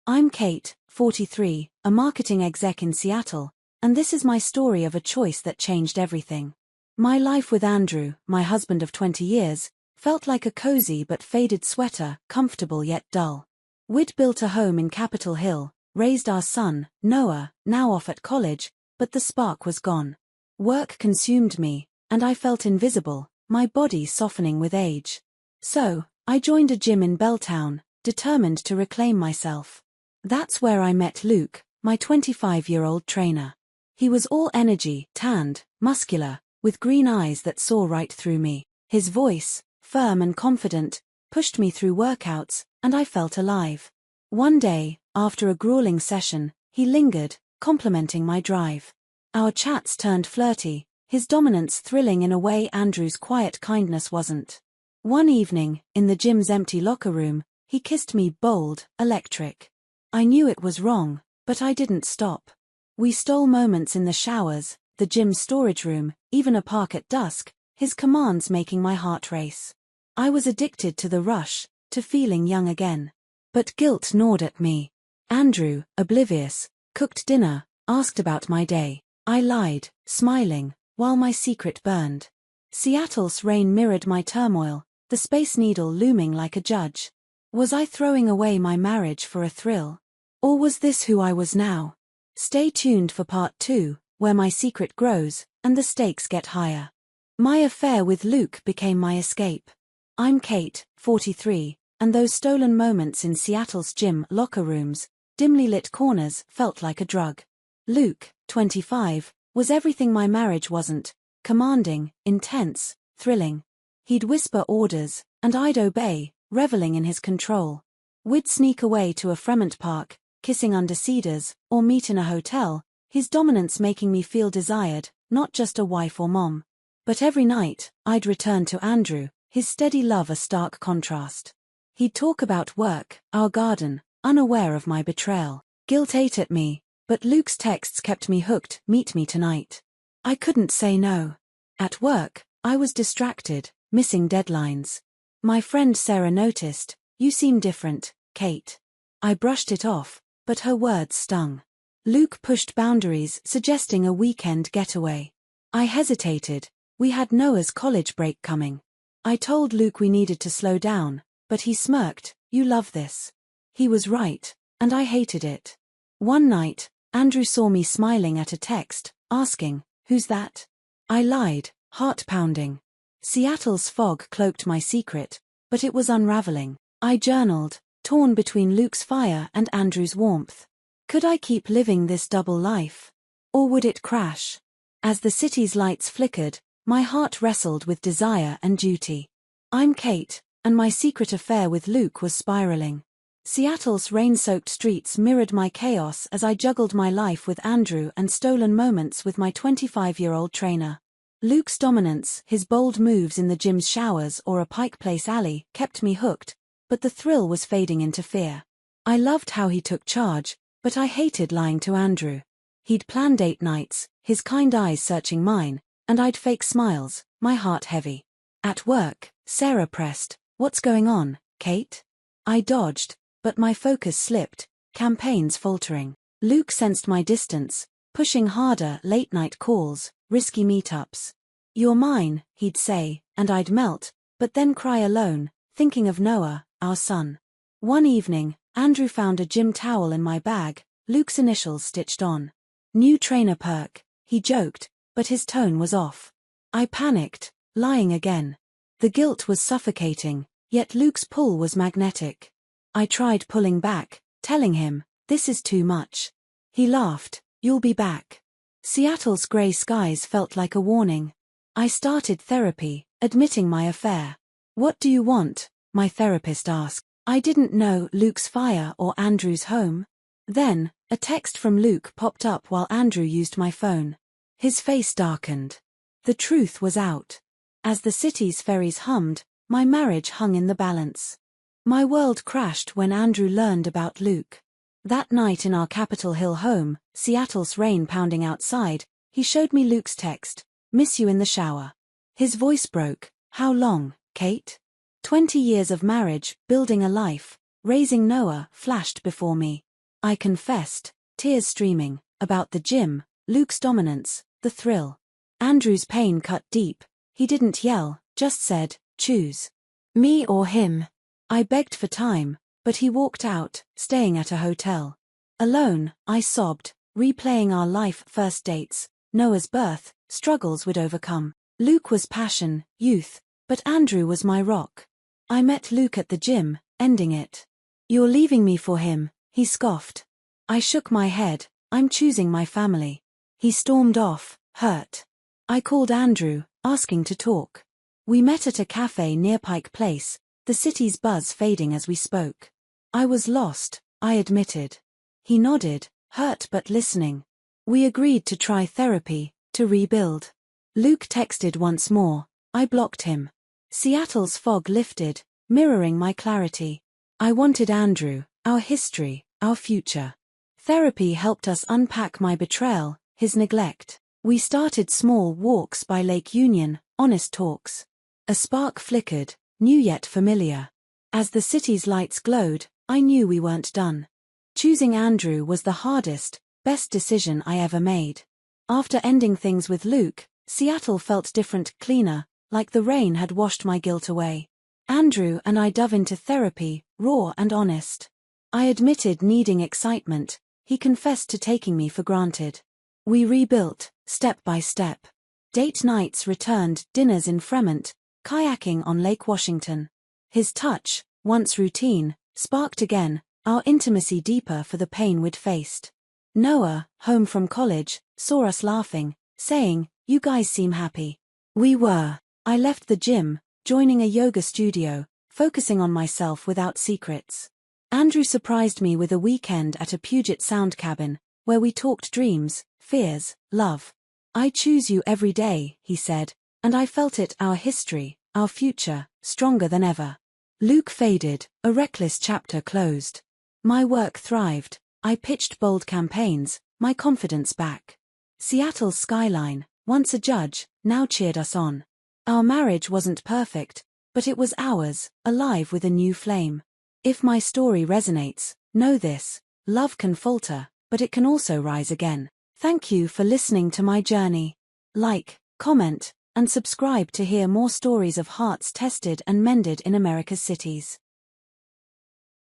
I'm Kate, 43, a marketing exec in Seattle, and this is my story of a choice that changed everything. My life with Andrew, my husband of 20 years, felt like a cozy but faded sweater, comfortable yet dull. We'd built a home in Capitol Hill, raised our son, Noah, now off at college, but the spark was gone. Work consumed me, and I felt invisible, my body softening with age. So, I joined a gym in Belltown, determined to reclaim myself. That's where I met Luke, my 25-year-old trainer. He was all energy, tanned, muscular, with green eyes that saw right through me. His voice, firm and confident, pushed me through workouts, and I felt alive. One day, after a grueling session, he lingered, complimenting my drive. Our chats turned flirty, his dominance thrilling in a way Andrew's quiet kindness wasn't. One evening, in the gym's empty locker room, he kissed me bold, electric. I knew it was wrong, but I didn't stop. We stole moments in the showers, the gym's storage room, even a park at dusk, his commands making my heart race. I was addicted to the rush, to feeling young again. But guilt gnawed at me. Andrew, oblivious, cooked dinner, asked about my day. I lied, smiling, while my secret burned. Seattle's rain mirrored my turmoil, the Space Needle looming like a judge. Was I throwing away my marriage for a thrill? Or was this who I was now? Stay tuned for part 2, where my secret grows, and the stakes get higher. My affair with Luke became my escape. I'm Kate, 43, and those stolen moments in Seattle's gym locker rooms, dimly lit corners, felt like a drug. Luke, 25, was everything my marriage wasn't: commanding, intense, thrilling. He'd whisper orders, and I'd obey, reveling in his control. We'd sneak away to a Fremont park, kissing under cedars, or meet in a hotel, his dominance making me feel desired, not just a wife or mom. But every night, I'd return to Andrew, his steady love a stark contrast. He'd talk about work, our garden, unaware of my betrayal. Guilt ate at me, but Luke's texts kept me hooked. Meet me tonight. I couldn't say no. At work, I was distracted, missing deadlines. My friend Sarah noticed, "You seem different, Kate." I brushed it off, but her words stung. Luke pushed boundaries, suggesting a weekend getaway. I hesitated. We had Noah's college break coming. I told Luke we needed to slow down, but he smirked. "You love this." He was right, and I hated it. One night, Andrew saw me smiling at a text, asking, "Who's that?" I lied, heart pounding. Seattle's fog cloaked my secret, but it was unraveling. I journaled, torn between Luke's fire and Andrew's warmth. Could I keep living this double life? Or would it crash? As the city's lights flickered, my heart wrestled with desire and duty. I'm Kate, and my secret affair with Luke was spiraling. Seattle's rain-soaked streets mirrored my chaos as I juggled my life with Andrew and stolen moments with my 25-year-old trainer. Luke's dominance, his bold moves in the gym's showers or a Pike Place alley, kept me hooked, but the thrill was fading into fear. I loved how he took charge, but I hated lying to Andrew. He'd plan date nights, his kind eyes searching mine, and I'd fake smiles, my heart heavy. At work, Sarah pressed, "What's going on, Kate?" I dodged, but my focus slipped, campaigns faltering. Luke sensed my distance, pushing harder: late-night calls, risky meetups. "You're mine," he'd say, and I'd melt, but then cry alone, thinking of Noah, our son. One evening, Andrew found a gym towel in my bag, Luke's initials stitched on. "New trainer perk," he joked, but his tone was off. I panicked, lying again. The guilt was suffocating, yet Luke's pull was magnetic. I tried pulling back, telling him, "This is too much." He laughed, "You'll be back." Seattle's grey skies felt like a warning. I started therapy, admitting my affair. "What do you want?" my therapist asked. I didn't know Luke's fire or Andrew's home. Then, a text from Luke popped up while Andrew used my phone. His face darkened. The truth was out. As the city's ferries hummed, my marriage hung in the balance. My world crashed when Andrew learned about Luke. That night in our Capitol Hill home, Seattle's rain pounding outside, he showed me Luke's text, "Miss you in the shower." His voice broke. "How long, Kate?" 20 years of marriage, building a life, raising Noah, flashed before me. I confessed, tears streaming, about the gym, Luke's dominance, the thrill. Andrew's pain cut deep. He didn't yell, just said, choose. Me or him. I begged for time, but he walked out, staying at a hotel. Alone, I sobbed, replaying our life first dates, Noah's birth, struggles we'd overcome. Luke was passion, youth, but Andrew was my rock. I met Luke at the gym, ending it. You're leaving me for him, he scoffed. I shook my head, I'm choosing my family. He stormed off, hurt. I called Andrew, asking to talk. We met at a cafe near Pike Place, the city's buzz fading as we spoke. I was lost, I admitted. He nodded, hurt but listening. We agreed to try therapy, to rebuild. Luke texted once more. I blocked him. Seattle's fog lifted, mirroring my clarity. I wanted Andrew, our history, our future. Therapy helped us unpack my betrayal, his neglect. We started small walks by Lake Union, honest talks. A spark flickered, new yet familiar. As the city's lights glowed, I knew we weren't done. Choosing Andrew was the hardest, best decision I ever made. After ending things with Luke, Seattle felt different, cleaner, like the rain had washed my guilt away. Andrew and I dove into therapy, raw and honest. I admitted needing excitement, he confessed to taking me for granted. We rebuilt, step by step. Date nights returned, dinners in Fremont, kayaking on Lake Washington. His touch, once routine, sparked again, our intimacy deeper for the pain we'd faced. Noah, home from college, saw us laughing, saying, "You guys seem happy." We were. I left the gym, joining a yoga studio, focusing on myself without secrets. Andrew surprised me with a weekend at a Puget Sound cabin, where we talked dreams, fears, love. I choose you every day, he said, and I felt it, our history, our future, stronger than ever. Luke faded, a reckless chapter closed. My work thrived, I pitched bold campaigns, my confidence back. Seattle's skyline, once a judge, now cheered us on. Our marriage wasn't perfect, but it was ours, alive with a new flame. If my story resonates, know this: love can falter, but it can also rise again. Thank you for listening to my journey. Like, comment, and subscribe to hear more stories of hearts tested and mended in America's cities.